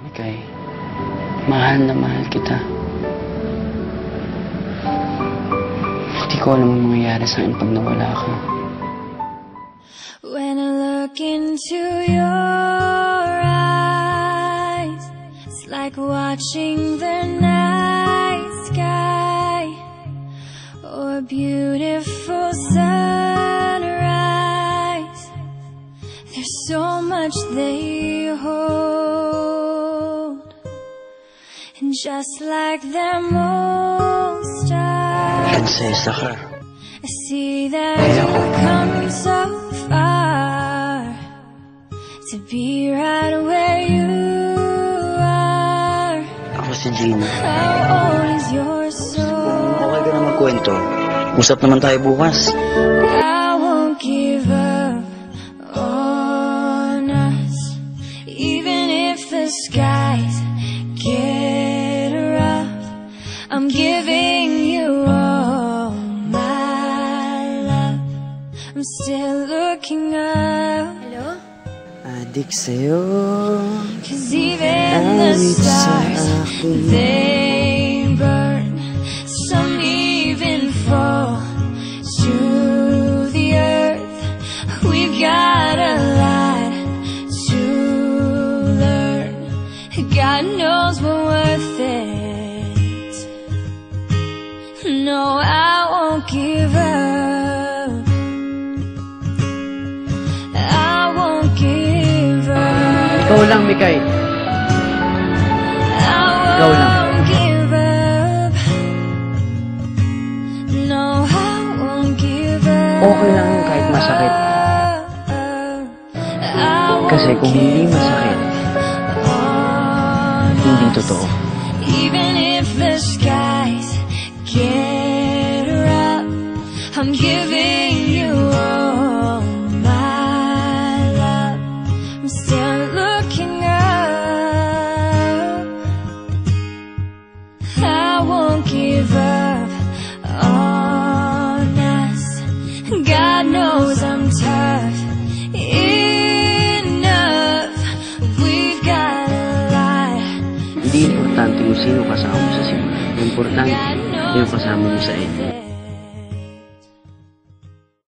Mikay, mahal na mahal kita. Hindi ko alam ang mangyayari sa akin pag nawala ka. When I look into your eyes, it's like watching the night sky or a beautiful sunrise. There's so much they hold, and just like them old stars, Prinsesa ka. I see that you've come so far to be right where you are. Ako si Gina. How old is your soul? Okay ka na magkwento. Usap naman tayo bukas. I won't give up on us, even if the skies get rough. I'm giving you all my love. I'm still looking up. Hello? Adik sa'yo. 'Cause even the stars, they burn. Some even fall to the earth. We've got a lot to learn. God knows we're worth it. No, I won't give up. I won't give up. Ikaw lang, Mikay. Ikaw lang. I won't give up. No, I won't give up. Okay lang yun kahit masakit. Kasi kung hindi masakit, hindi totoo. Even if the skies get rough, I'm giving you all my love. I'm still looking up. I won't give up on us. God knows I'm tough enough. We've got a lot. Hindi importante kung sino kasama mo sa simula. Importante, yung kasama mo sa inyo.